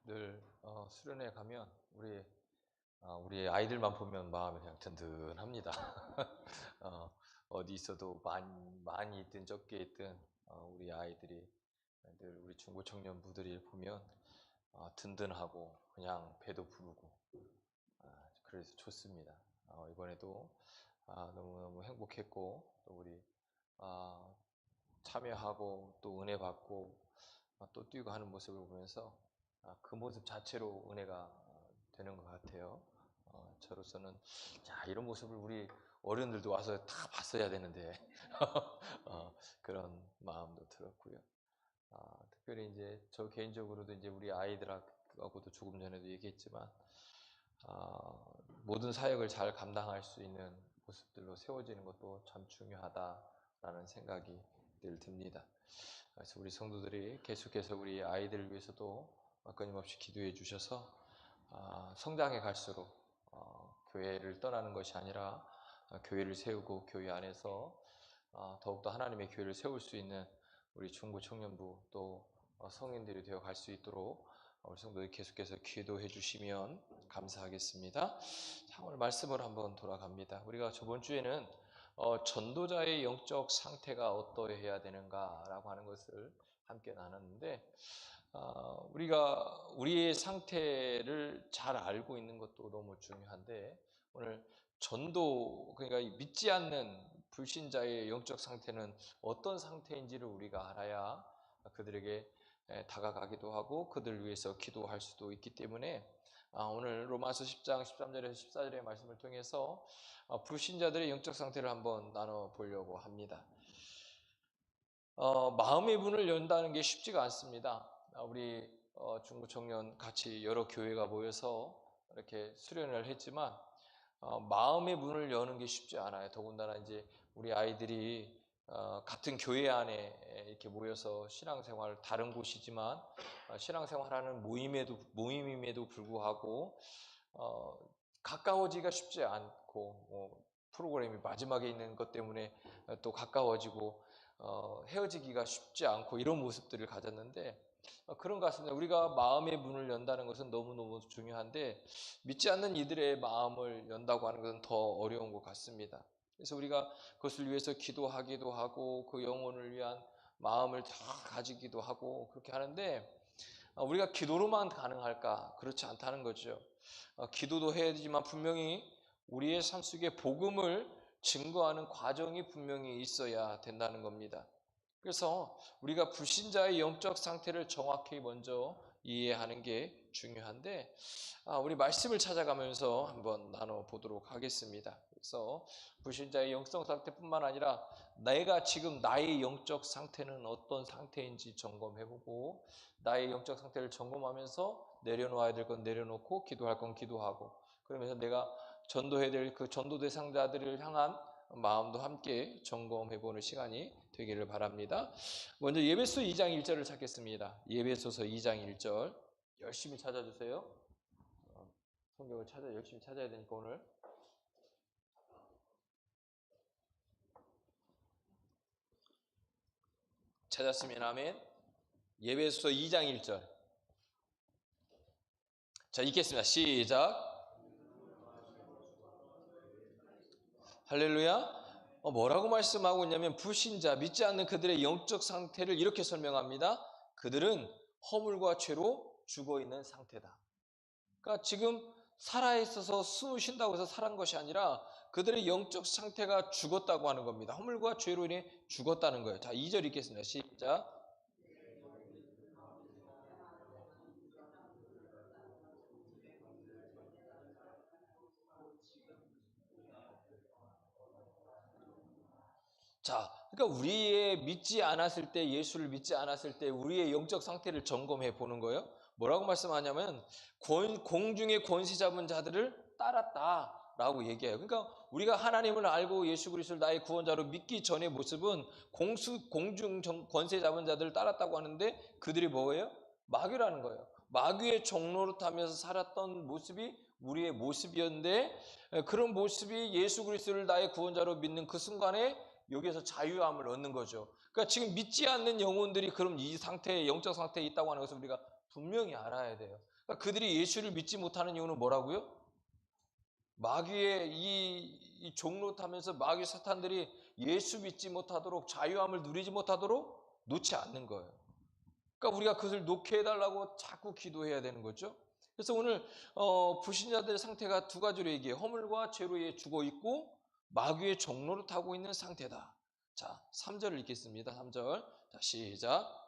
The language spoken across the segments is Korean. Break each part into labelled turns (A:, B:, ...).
A: 늘 수련회 가면 우리 아이들만 보면 마음이 그냥 든든합니다. 어디 있어도 많이 있든 적게 있든 우리 아이들이 늘 우리 중고 청년부들이 보면 든든하고 그냥 배도 부르고 그래서 좋습니다. 이번에도 너무너무 행복했고 또 우리 참여하고 또 은혜 받고 또 뛰고 하는 모습을 보면서 그 모습 자체로 은혜가 되는 것 같아요. 저로서는 이런 모습을 우리 어른들도 와서 다 봤어야 되는데 그런 마음도 들었고요. 특별히 이제 저 개인적으로도 이제 우리 아이들하고도 조금 전에도 얘기했지만 모든 사역을 잘 감당할 수 있는 모습들로 세워지는 것도 참 중요하다라는 생각이 늘 듭니다. 그래서 우리 성도들이 계속해서 우리 아이들을 위해서도 끊임없이 기도해 주셔서 성장해 갈수록 교회를 떠나는 것이 아니라 교회를 세우고 교회 안에서 더욱더 하나님의 교회를 세울 수 있는 우리 중고 청년부 또 성인들이 되어 갈 수 있도록 우리 성도들이 계속해서 기도해 주시면 감사하겠습니다. 자, 오늘 말씀을 한번 돌아갑니다. 우리가 저번 주에는 전도자의 영적 상태가 어떠해야 되는가라고 하는 것을 함께 나눴는데 우리가 우리의 상태를 잘 알고 있는 것도 너무 중요한데 오늘 전도 그러니까 믿지 않는 불신자의 영적 상태는 어떤 상태인지를 우리가 알아야 그들에게 다가가기도 하고 그들을 위해서 기도할 수도 있기 때문에 오늘 로마서 10장 13절에서 14절의 말씀을 통해서 불신자들의 영적 상태를 한번 나눠보려고 합니다. 마음의 문을 연다는 게 쉽지가 않습니다. 우리 중고 청년 같이 여러 교회가 모여서 이렇게 수련을 했지만 마음의 문을 여는 게 쉽지 않아요. 더군다나 이제 우리 아이들이 같은 교회 안에 이렇게 모여서 신앙생활 다른 곳이지만 신앙생활하는 모임임에도 불구하고 가까워지기가 쉽지 않고 프로그램이 마지막에 있는 것 때문에 또 가까워지고 헤어지기가 쉽지 않고 이런 모습들을 가졌는데 그런 것 같습니다. 우리가 마음의 문을 연다는 것은 너무너무 중요한데 믿지 않는 이들의 마음을 연다고 하는 것은 더 어려운 것 같습니다. 그래서 우리가 그것을 위해서 기도하기도 하고 그 영혼을 위한 마음을 다 가지기도 하고 그렇게 하는데 우리가 기도로만 가능할까? 그렇지 않다는 거죠. 기도도 해야 되지만 분명히 우리의 삶 속에 복음을 증거하는 과정이 분명히 있어야 된다는 겁니다. 그래서 우리가 불신자의 영적 상태를 정확히 먼저 이해하는 게 중요한데 우리 말씀을 찾아가면서 한번 나눠보도록 하겠습니다. 그래서 불신자의 영적 상태뿐만 아니라 내가 지금 나의 영적 상태는 어떤 상태인지 점검해보고 나의 영적 상태를 점검하면서 내려놓아야 될 건 내려놓고 기도할 건 기도하고 그러면서 내가 전도해야 될 그 전도 대상자들을 향한 마음도 함께 점검해보는 시간이 되기를 바랍니다. 먼저 예배소 2장 1절을 찾겠습니다. 예배소서 2장 1절 열심히 찾아주세요. 성경을 열심히 찾아야 되니까 오늘 찾았으면 아멘. 예배소 2장 1절 자 읽겠습니다. 시작. 할렐루야. 뭐라고 말씀하고 있냐면 불신자, 믿지 않는 그들의 영적 상태를 이렇게 설명합니다. 그들은 허물과 죄로 죽어있는 상태다. 그러니까 지금 살아있어서 숨을 쉰다고 해서 살은 것이 아니라 그들의 영적 상태가 죽었다고 하는 겁니다. 허물과 죄로 인해 죽었다는 거예요. 자, 2절 읽겠습니다. 시작. 자, 그러니까 우리의 믿지 않았을 때, 예수를 믿지 않았을 때 우리의 영적 상태를 점검해 보는 거예요. 뭐라고 말씀하냐면 공중의 권세 잡은 자들을 따랐다라고 얘기해요. 그러니까 우리가 하나님을 알고 예수 그리스도를 나의 구원자로 믿기 전의 모습은 공중 권세 잡은 자들을 따랐다고 하는데 그들이 뭐예요? 마귀라는 거예요. 마귀의 종로를 타면서 살았던 모습이 우리의 모습이었는데 그런 모습이 예수 그리스도를 나의 구원자로 믿는 그 순간에 여기에서 자유함을 얻는 거죠. 그러니까 지금 믿지 않는 영혼들이 그럼 이 상태에 영적 상태에 있다고 하는 것을 우리가 분명히 알아야 돼요. 그러니까 그들이 예수를 믿지 못하는 이유는 뭐라고요? 마귀의 이 종로 타면서 마귀 사탄들이 예수 믿지 못하도록, 자유함을 누리지 못하도록 놓지 않는 거예요. 그러니까 우리가 그것을 놓게 해달라고 자꾸 기도해야 되는 거죠. 그래서 오늘 불신자들의 상태가 두 가지로 얘기해요. 허물과 죄로 죽어 있고 마귀의 종로를 타고 있는 상태다. 자, 3절을 읽겠습니다. 3절. 자, 시작.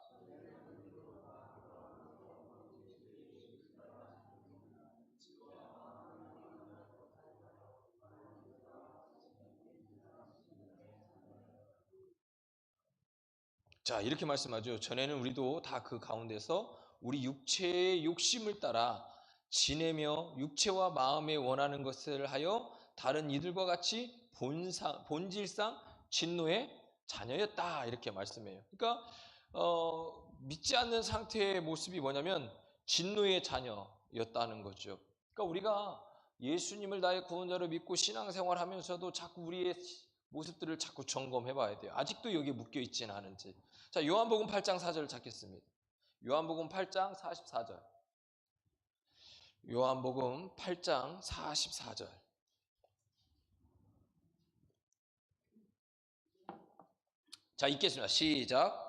A: 자, 이렇게 말씀하죠. 전에는 우리도 다 그 가운데서 우리 육체의 욕심을 따라 지내며 육체와 마음에 원하는 것을 하여 다른 이들과 같이 본질상 진노의 자녀였다. 이렇게 말씀해요. 그러니까 믿지 않는 상태의 모습이 뭐냐면 진노의 자녀였다는 거죠. 그러니까 우리가 예수님을 나의 구원자로 믿고 신앙생활 하면서도 자꾸 우리의 모습들을 자꾸 점검해 봐야 돼요. 아직도 여기에 묶여 있지는 않은지. 자, 요한복음 8장 4절을 찾겠습니다. 요한복음 8장 44절. 요한복음 8장 44절. 자, 읽겠습니다. 시작.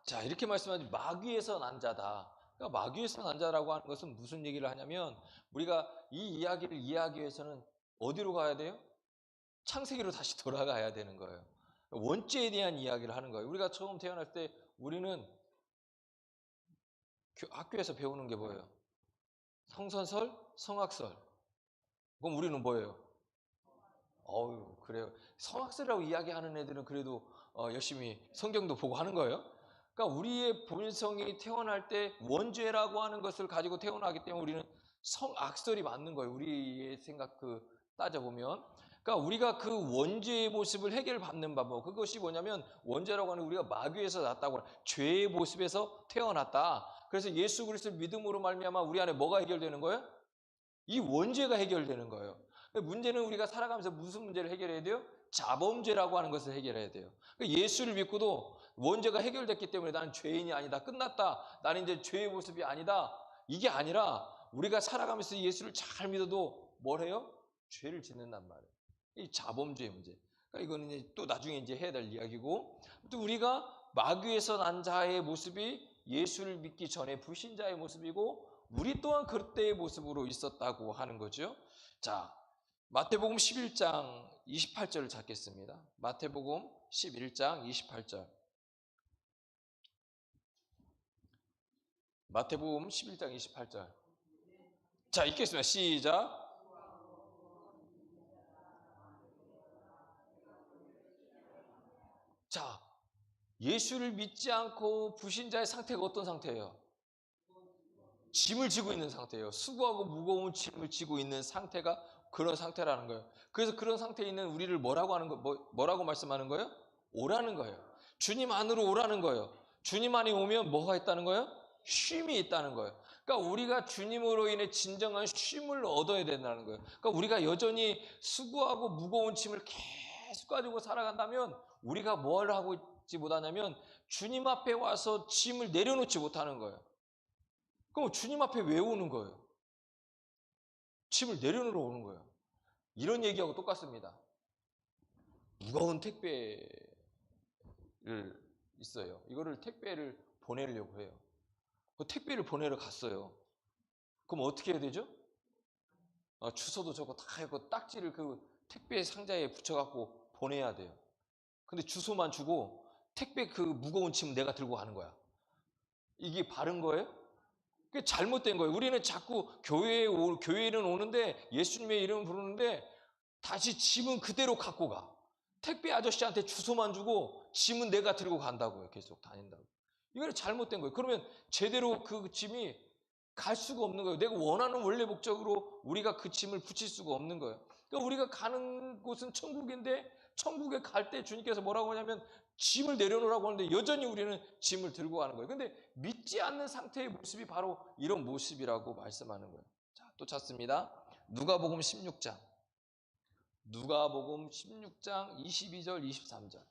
A: 자, 이렇게 말씀하지 마귀에서 난 자다. 그러니까 마귀에서 난 자라고 하는 것은 무슨 얘기를 하냐면 우리가 이 이야기를 이해하기 위해서는 어디로 가야 돼요? 창세기로 다시 돌아가야 되는 거예요. 원죄에 대한 이야기를 하는 거예요. 우리가 처음 태어날 때 우리는 학교에서 배우는 게 뭐예요? 성선설, 성악설. 그럼 우리는 뭐예요? 어유, 그래요. 성악설이라고 이야기하는 애들은 그래도 열심히 성경도 보고 하는 거예요. 그러니까 우리의 본성이 태어날 때 원죄라고 하는 것을 가지고 태어나기 때문에 우리는 성악설이 맞는 거예요. 우리의 생각 따져보면. 그러니까 우리가 그 원죄의 모습을 해결받는 방법. 그것이 뭐냐면 원죄라고 하는 우리가 마귀에서 났다고 하는 죄의 모습에서 태어났다. 그래서 예수 그리스도를 믿음으로 말미암아 우리 안에 뭐가 해결되는 거예요? 이 원죄가 해결되는 거예요. 문제는 우리가 살아가면서 무슨 문제를 해결해야 돼요? 자범죄라고 하는 것을 해결해야 돼요. 예수를 믿고도 원죄가 해결됐기 때문에 나는 죄인이 아니다. 끝났다. 나는 이제 죄의 모습이 아니다. 이게 아니라 우리가 살아가면서 예수를 잘 믿어도 뭘 해요? 죄를 짓는단 말이에요. 이 자범죄의 문제. 그러니까 이거는 이제 또 나중에 이제 해야 될 이야기고, 또 우리가 마귀에서 난 자의 모습이 예수를 믿기 전에 불신자의 모습이고 우리 또한 그때의 모습으로 있었다고 하는 거죠. 자, 마태복음 11장 28절을 찾겠습니다. 마태복음 11장 28절. 마태복음 11장 28절. 자, 읽겠습니다. 시작. 자, 예수를 믿지 않고 불신자의 상태가 어떤 상태예요? 짐을 지고 있는 상태예요. 수고하고 무거운 짐을 지고 있는 상태가 그런 상태라는 거예요. 그래서 그런 상태에 있는 우리를 뭐라고 하는 거, 뭐라고 말씀하는 거예요? 오라는 거예요. 주님 안으로 오라는 거예요. 주님 안에 오면 뭐가 있다는 거예요? 쉼이 있다는 거예요. 그러니까 우리가 주님으로 인해 진정한 쉼을 얻어야 된다는 거예요. 그러니까 우리가 여전히 수고하고 무거운 짐을 계속 가지고 살아간다면 우리가 뭘 하고 있지 못하냐면 주님 앞에 와서 짐을 내려놓지 못하는 거예요. 그럼 주님 앞에 왜 오는 거예요? 짐을 내려놓으러 오는 거예요. 이런 얘기하고 똑같습니다. 무거운 택배를 있어요. 이거를 택배를 보내려고 해요. 그 택배를 보내러 갔어요. 그럼 어떻게 해야 되죠? 주소도 적고 다 해고 딱지를 그 택배 상자에 붙여갖고 보내야 돼요. 근데 주소만 주고 택배 그 무거운 짐 내가 들고 가는 거야. 이게 바른 거예요? 그게 잘못된 거예요. 우리는 자꾸 교회는 오는데 예수님의 이름을 부르는데 다시 짐은 그대로 갖고 가. 택배 아저씨한테 주소만 주고 짐은 내가 들고 간다고요. 계속 다닌다고. 이거는 잘못된 거예요. 그러면 제대로 그 짐이 갈 수가 없는 거예요. 내가 원하는 원래 목적으로 우리가 그 짐을 붙일 수가 없는 거예요. 그러니까 우리가 가는 곳은 천국인데 천국에 갈 때 주님께서 뭐라고 하냐면 짐을 내려놓으라고 하는데 여전히 우리는 짐을 들고 가는 거예요. 근데 믿지 않는 상태의 모습이 바로 이런 모습이라고 말씀하는 거예요. 자, 또 찾습니다. 누가복음 16장. 누가복음 16장 22절 23절.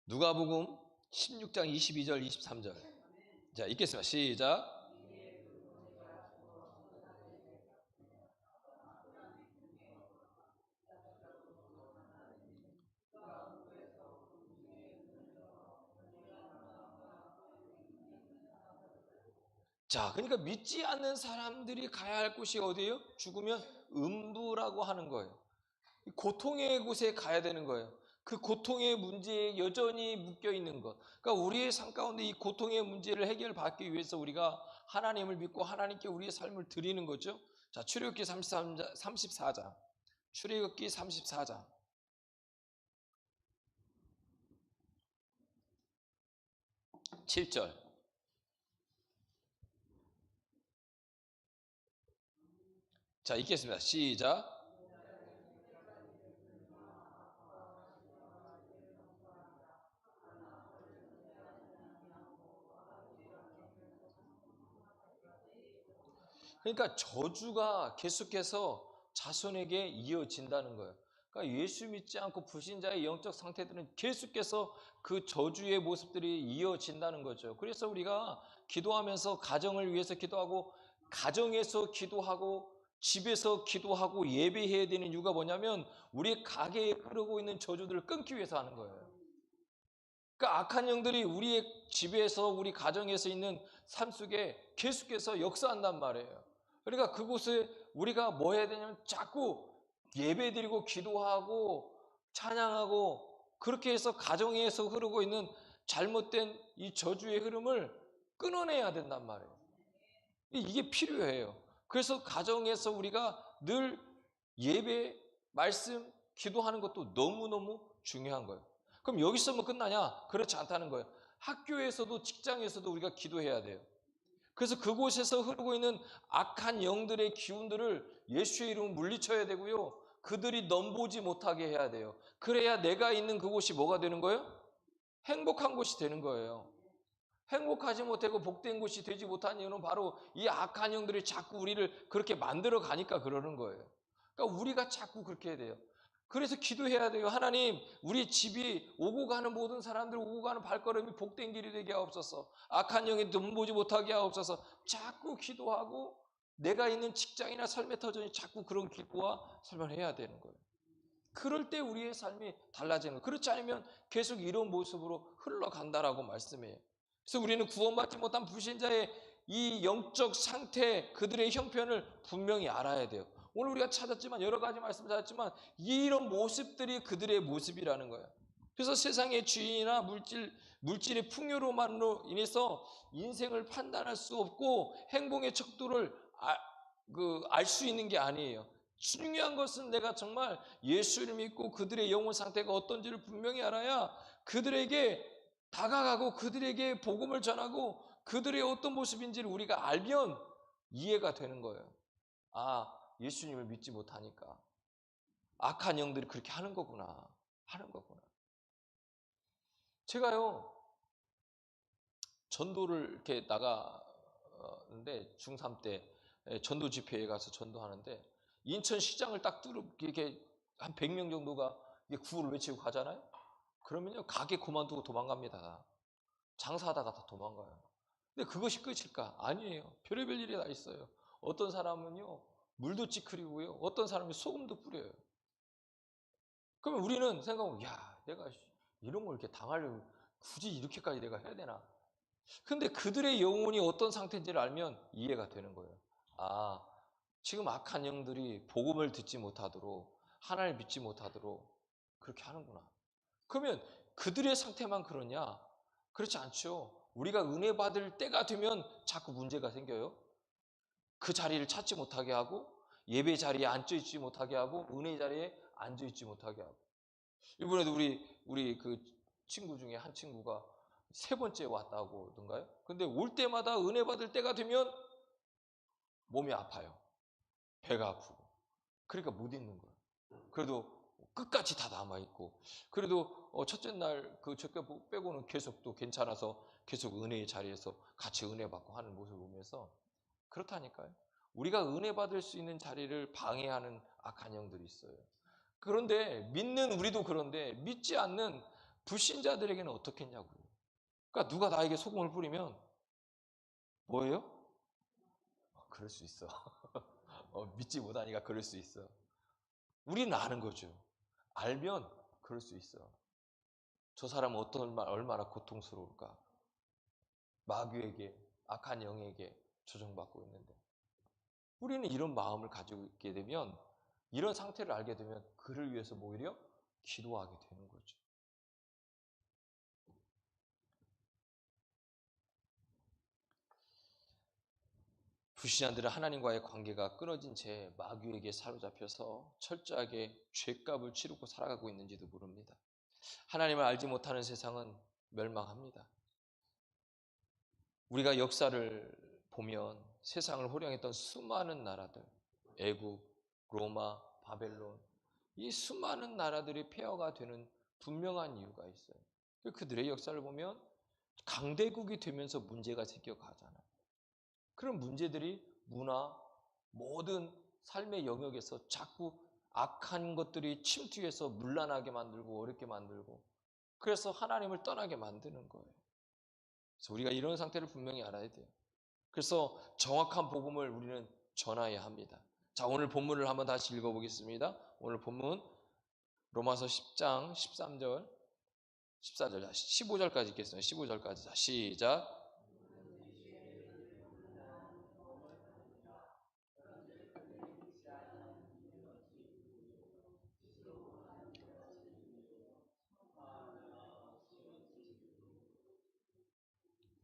A: 누가복음 16장 22절 23절. 자, 읽겠습니다. 시작. 자, 그러니까 믿지 않는 사람들이 가야 할 곳이 어디예요? 죽으면 음부라고 하는 거예요. 고통의 곳에 가야 되는 거예요. 그 고통의 문제에 여전히 묶여 있는 것. 그러니까 우리의 삶 가운데 이 고통의 문제를 해결받기 위해서 우리가 하나님을 믿고 하나님께 우리의 삶을 드리는 거죠. 자, 출애굽기 34장. 출애굽기 34장. 7절. 자, 읽겠습니다. 시작. 그러니까 저주가 계속해서 자손에게 이어진다는 거예요. 그러니까 예수 믿지 않고 불신자의 영적 상태들은 계속해서 그 저주의 모습들이 이어진다는 거죠. 그래서 우리가 기도하면서 가정을 위해서 기도하고 가정에서 기도하고 집에서 기도하고 예배해야 되는 이유가 뭐냐면 우리 가게에 흐르고 있는 저주들을 끊기 위해서 하는 거예요. 그러니까 악한 영들이 우리의 집에서 우리 가정에서 있는 삶 속에 계속해서 역사한단 말이에요. 그러니까 그곳에 우리가 뭐 해야 되냐면 자꾸 예배드리고 기도하고 찬양하고 그렇게 해서 가정에서 흐르고 있는 잘못된 이 저주의 흐름을 끊어내야 된단 말이에요. 이게 필요해요. 그래서 가정에서 우리가 늘 예배, 말씀, 기도하는 것도 너무너무 중요한 거예요. 그럼 여기서만 끝나냐? 그렇지 않다는 거예요. 학교에서도 직장에서도 우리가 기도해야 돼요. 그래서 그곳에서 흐르고 있는 악한 영들의 기운들을 예수의 이름으로 물리쳐야 되고요. 그들이 넘보지 못하게 해야 돼요. 그래야 내가 있는 그곳이 뭐가 되는 거예요? 행복한 곳이 되는 거예요. 행복하지 못하고 복된 곳이 되지 못한 이유는 바로 이 악한 영들이 자꾸 우리를 그렇게 만들어 가니까 그러는 거예요. 그러니까 우리가 자꾸 그렇게 해야 돼요. 그래서 기도해야 돼요. 하나님, 우리 집이 오고 가는 모든 사람들 오고 가는 발걸음이 복된 길이 되게 하옵소서. 악한 영이 눈보지 못하게 하옵소서. 자꾸 기도하고 내가 있는 직장이나 삶의 터전이 자꾸 그런 기도와 삶을 해야 되는 거예요. 그럴 때 우리의 삶이 달라지는 거예요. 그렇지 않으면 계속 이런 모습으로 흘러간다라고 말씀해요. 그래서 우리는 구원받지 못한 불신자의 이 영적 상태, 그들의 형편을 분명히 알아야 돼요. 오늘 우리가 찾았지만 여러 가지 말씀 찾았지만 이런 모습들이 그들의 모습이라는 거예요. 그래서 세상의 주인이나 물질의 풍요로만으로 인해서 인생을 판단할 수 없고 행복의 척도를 알 수 있는 게 아니에요. 중요한 것은 내가 정말 예수를 믿고 그들의 영혼 상태가 어떤지를 분명히 알아야 그들에게 다가가고 그들에게 복음을 전하고 그들의 어떤 모습인지를 우리가 알면 이해가 되는 거예요. 아, 예수님을 믿지 못하니까 악한 영들이 그렇게 하는 거구나. 하는 거구나. 제가요, 전도를 이렇게 나가는데 중3 때 전도 집회에 가서 전도하는데 인천시장을 딱 이렇게 한 100명 정도가 구호를 외치고 가잖아요. 그러면요, 가게 그만두고 도망갑니다. 장사하다가 다 도망가요. 근데 그것이 끝일까? 아니에요. 별의별 일이 다 있어요. 어떤 사람은요, 물도 찌푸리고요. 어떤 사람은 소금도 뿌려요. 그러면 우리는 생각하면, 야, 내가 이런 걸 이렇게 당하려면 굳이 이렇게까지 내가 해야 되나? 근데 그들의 영혼이 어떤 상태인지를 알면 이해가 되는 거예요. 아, 지금 악한 영들이 복음을 듣지 못하도록, 하나님을 믿지 못하도록 그렇게 하는구나. 그러면 그들의 상태만 그러냐? 그렇지 않죠. 우리가 은혜 받을 때가 되면 자꾸 문제가 생겨요. 그 자리를 찾지 못하게 하고 예배 자리에 앉아 있지 못하게 하고 은혜 자리에 앉아 있지 못하게 하고. 이번에도 우리 그 친구 중에 한 친구가 세 번째 왔다고 하던가요? 근데 올 때마다 은혜 받을 때가 되면 몸이 아파요. 배가 아프고. 그러니까 못 있는 거예요. 그래도 끝까지 다 남아있고, 그래도 첫째 날 그 첫째 빼고는 계속 또 괜찮아서 계속 은혜의 자리에서 같이 은혜 받고 하는 모습을 보면서 그렇다니까요. 우리가 은혜 받을 수 있는 자리를 방해하는 악한 영들이 있어요. 그런데 믿는 우리도 그런데 믿지 않는 불신자들에게는 어떻겠냐고요. 그러니까 누가 나에게 소금을 뿌리면 뭐예요? 그럴 수 있어. 믿지 못하니까 그럴 수 있어. 우리는 아는 거죠. 알면 그럴 수 있어. 저 사람은 얼마나 고통스러울까. 마귀에게, 악한 영에게 조종받고 있는데. 우리는 이런 마음을 가지고 있게 되면, 이런 상태를 알게 되면 그를 위해서 오히려 기도하게 되는 거죠. 불신자들은 하나님과의 관계가 끊어진 채 마귀에게 사로잡혀서 철저하게 죄값을 치르고 살아가고 있는지도 모릅니다. 하나님을 알지 못하는 세상은 멸망합니다. 우리가 역사를 보면 세상을 호령했던 수많은 나라들, 애국, 로마, 바벨론, 이 수많은 나라들이 폐허가 되는 분명한 이유가 있어요. 그들의 역사를 보면 강대국이 되면서 문제가 생겨가잖아요. 그런 문제들이 문화, 모든 삶의 영역에서 자꾸 악한 것들이 침투해서 문란하게 만들고 어렵게 만들고, 그래서 하나님을 떠나게 만드는 거예요. 그래서 우리가 이런 상태를 분명히 알아야 돼요. 그래서 정확한 복음을 우리는 전해야 합니다. 자, 오늘 본문을 한번 다시 읽어보겠습니다. 오늘 본문 로마서 10장 13절 14절 15절까지 읽겠습니다. 15절까지. 자, 시작.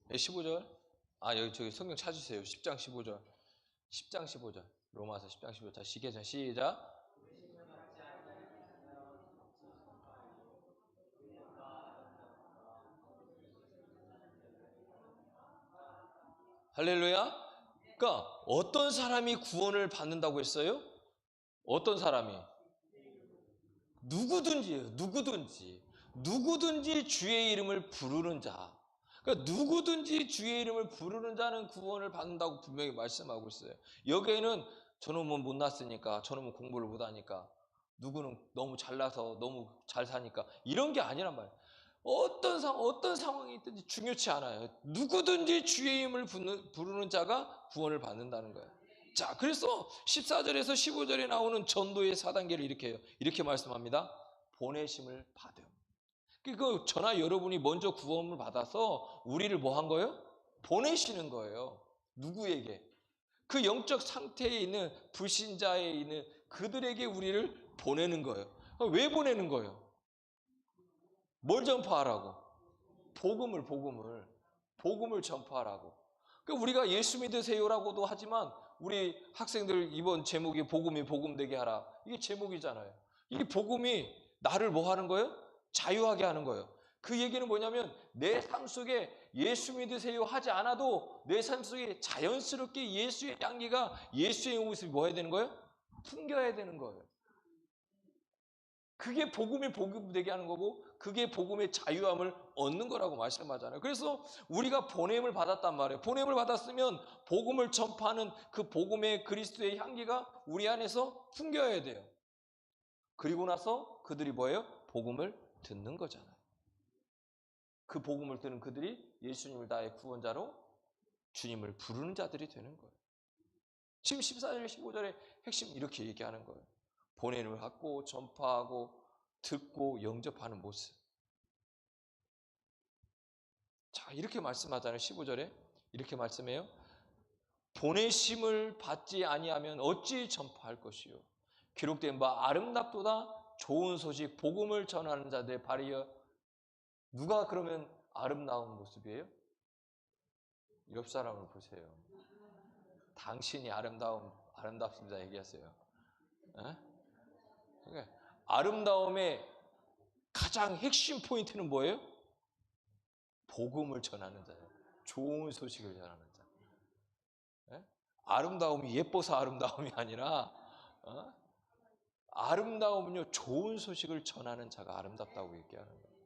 A: 네, 15절. 여기 저기 성경 찾으세요. 10장 15절. 10장 15절. 로마서 10장 15절. 자, 시작. 할렐루야. 그러니까 어떤 사람이 구원을 받는다고 했어요? 어떤 사람이? 누구든지예요. 누구든지 주의 이름을 부르는 자. 그러니까 누구든지 주의 이름을 부르는 자는 구원을 받는다고 분명히 말씀하고 있어요. 여기에는 저놈은 못났으니까, 저놈은 공부를 못하니까, 누구는 너무 잘나서 너무 잘 사니까, 이런 게 아니란 말이에요. 어떤 상황이 있든지 중요치 않아요. 누구든지 주의 이름을 부르는 자가 구원을 받는다는 거예요. 자, 그래서 14절에서 15절에 나오는 전도의 4단계를 이렇게 해요. 이렇게 말씀합니다. 보내심을 받음. 저나 여러분이 먼저 구원을 받아서 우리를 뭐 한 거예요? 보내시는 거예요. 누구에게? 그 영적 상태에 있는 불신자에 있는 그들에게 우리를 보내는 거예요. 왜 보내는 거예요? 뭘 전파하라고? 복음을 전파하라고. 그러니까 우리가 예수 믿으세요라고도 하지만 우리 학생들 이번 제목이 복음이 복음되게 하라. 이게 제목이잖아요. 이 복음이 나를 뭐 하는 거예요? 자유하게 하는 거예요. 그 얘기는 뭐냐면 내 삶 속에 예수 믿으세요 하지 않아도 내 삶 속에 자연스럽게 예수의 향기가, 예수의 모습이 뭐 해야 되는 거예요? 풍겨야 되는 거예요. 그게 복음이 복음되게 하는 거고, 그게 복음의 자유함을 얻는 거라고 말씀하잖아요. 그래서 우리가 보냄을 받았단 말이에요. 보냄을 받았으면 복음을 전파하는 그 복음의 그리스도의 향기가 우리 안에서 풍겨야 돼요. 그리고 나서 그들이 뭐예요? 복음을 듣는 거잖아요. 그 복음을 듣는 그들이 예수님을 나의 구원자로 주님을 부르는 자들이 되는 거예요. 지금 14절, 15절의 핵심 이렇게 얘기하는 거예요. 보냄을 받고 전파하고 듣고 영접하는 모습. 자, 이렇게 말씀하잖아요. 15절에 이렇게 말씀해요. 보내심을 받지 아니하면 어찌 전파할 것이요? 기록된 바 아름답도다 좋은 소식 복음을 전하는 자들의 발이여. 누가 그러면 아름다운 모습이에요? 옆 사람을 보세요. 당신이 아름답습니다 얘기하세요. 그러니까 아름다움의 가장 핵심 포인트는 뭐예요? 복음을 전하는 자예요. 좋은 소식을 전하는 자. 예? 아름다움이 예뻐서 아름다움이 아니라 아름다움은요, 좋은 소식을 전하는 자가 아름답다고 얘기하는 거예요.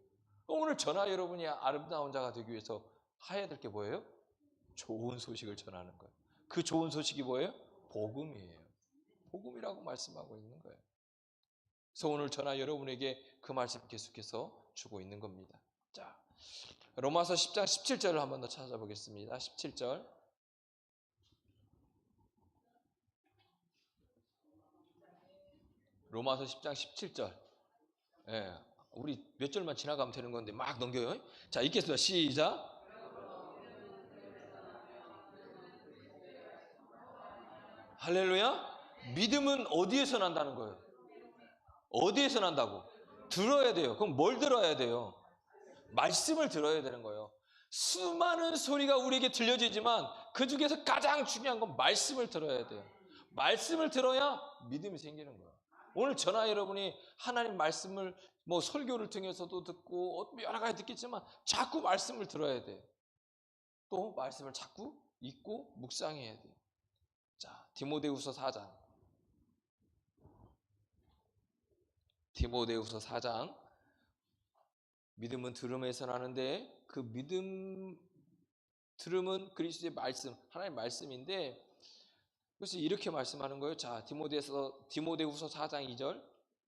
A: 오늘 저나 여러분이 아름다운 자가 되기 위해서 해야 될 게 뭐예요? 좋은 소식을 전하는 거예요. 그 좋은 소식이 뭐예요? 복음이에요. 복음이라고 말씀하고 있는 거예요. 그래서 오늘 저나 여러분에게 그 말씀 계속해서 주고 있는 겁니다. 자, 로마서 10장 17절을 한 번 더 찾아보겠습니다. 17절. 로마서 10장 17절. 예, 우리 몇 절만 지나가면 되는 건데 막 넘겨요. 자, 읽겠습니다. 시작. 할렐루야. 믿음은 어디에서 난다는 거예요? 어디에서 난다고? 들어야 돼요. 그럼 뭘 들어야 돼요? 말씀을 들어야 되는 거예요. 수많은 소리가 우리에게 들려지지만 그 중에서 가장 중요한 건 말씀을 들어야 돼요. 말씀을 들어야 믿음이 생기는 거예요. 오늘 저나 여러분이 하나님 말씀을 뭐 설교를 통해서도 듣고 여러 가지 듣겠지만 자꾸 말씀을 들어야 돼요. 또 말씀을 자꾸 읽고 묵상해야 돼요. 자, 디모데후서 4장. 디모데후서 4장. 믿음은 들음에서 나는데 그 믿음 들음은 그리스도의 말씀, 하나님의 말씀인데 그래서 이렇게 말씀하는 거예요. 자, 디모데후서 4장 2절.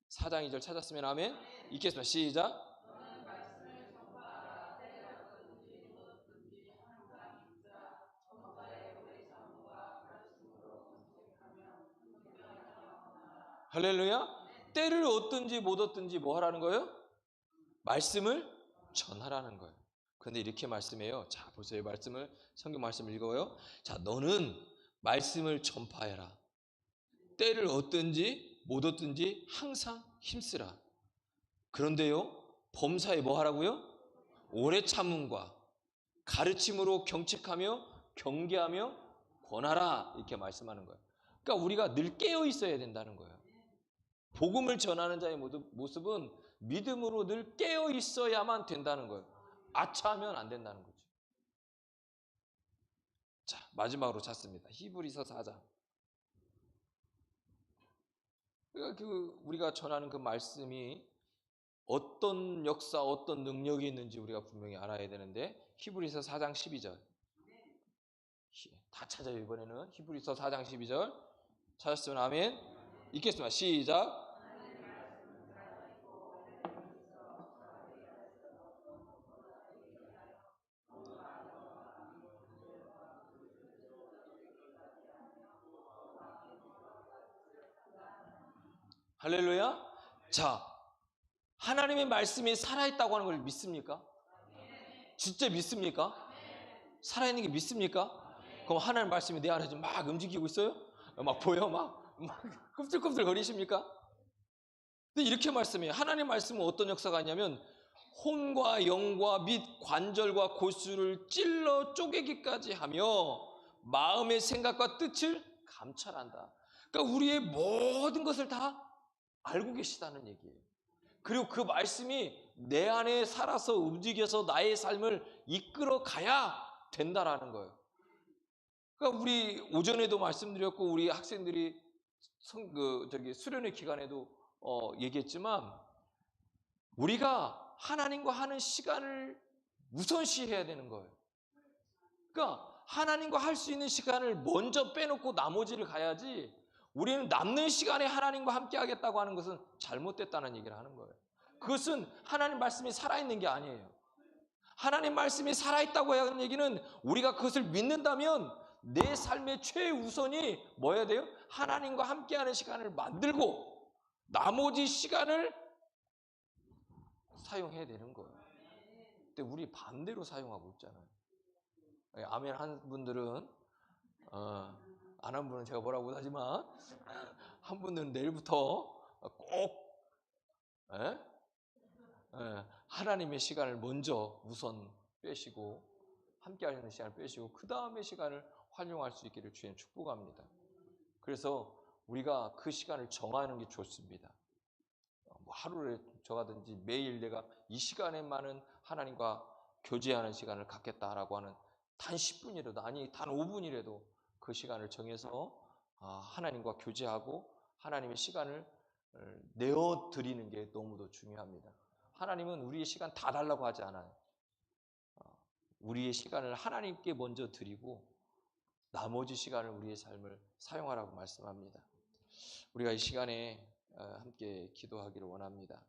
A: 4장 2절 찾았으면 아멘. 읽겠습니다. 시작. 할렐루야. 때를 얻든지 못 얻든지 뭐 하라는 거예요? 말씀을 전하라는 거예요. 그런데 이렇게 말씀해요. 자, 보세요. 말씀을, 성경 말씀을 읽어요. 자, 너는 말씀을 전파해라. 때를 얻든지 못 얻든지 항상 힘쓰라. 그런데요, 범사에 뭐 하라고요? 오래 참음과 가르침으로 경책하며 경계하며 권하라. 이렇게 말씀하는 거예요. 그러니까 우리가 늘 깨어 있어야 된다는 거예요. 복음을 전하는 자의 모습은 믿음으로 늘 깨어 있어야만 된다는 거예요. 아차하면 안 된다는 거죠. 자, 마지막으로 찾습니다. 히브리서 4장. 그러니까 우리가 전하는 그 말씀이 어떤 역사, 어떤 능력이 있는지 우리가 분명히 알아야 되는데 히브리서 4장 12절. 다 찾아요. 이번에는 히브리서 4장 12절. 찾았으면 아멘. 읽겠습니다. 시작. 할렐루야. 자, 하나님의 말씀이 살아있다고 하는 걸 믿습니까? 진짜 믿습니까? 살아있는 게 믿습니까? 그럼 하나님의 말씀이 내 안에 좀 막 움직이고 있어요? 막 보여? 막 끔틀끔틀 거리십니까? 근데 이렇게 말씀해요. 하나님의 말씀은 어떤 역사가 있냐면 혼과 영과 및 관절과 골수를 찔러 쪼개기까지 하며 마음의 생각과 뜻을 감찰한다. 그러니까 우리의 모든 것을 다 알고 계시다는 얘기예요. 그리고 그 말씀이 내 안에 살아서 움직여서 나의 삶을 이끌어 가야 된다라는 거예요. 그러니까 우리 오전에도 말씀드렸고 우리 학생들이 수련회 기간에도 얘기했지만 우리가 하나님과 하는 시간을 우선시해야 되는 거예요. 그러니까 하나님과 할 수 있는 시간을 먼저 빼놓고 나머지를 가야지 우리는 남는 시간에 하나님과 함께 하겠다고 하는 것은 잘못됐다는 얘기를 하는 거예요. 그것은 하나님 말씀이 살아있는 게 아니에요. 하나님 말씀이 살아있다고 하는 얘기는 우리가 그것을 믿는다면 내 삶의 최우선이 뭐여야 돼요? 하나님과 함께하는 시간을 만들고 나머지 시간을 사용해야 되는 거예요. 근데 우리 반대로 사용하고 있잖아요. 아멘 한 분들은 안 한 분은 제가 뭐라고 하지만 한 분은 내일부터 꼭 하나님의 시간을 먼저 우선 빼시고 함께 하시는 시간을 빼시고 그 다음에 시간을 활용할 수 있기를 주님 축복합니다. 그래서 우리가 그 시간을 정하는 게 좋습니다. 뭐 하루에 정하든지 매일 내가 이 시간에만은 하나님과 교제하는 시간을 갖겠다라고 하는 단 10분이라도 아니 단 5분이라도 그 시간을 정해서 하나님과 교제하고 하나님의 시간을 내어 드리는 게 너무도 중요합니다. 하나님은 우리의 시간 다 달라고 하지 않아요. 우리의 시간을 하나님께 먼저 드리고 나머지 시간을 우리의 삶을 사용하라고 말씀합니다. 우리가 이 시간에 함께 기도하기를 원합니다.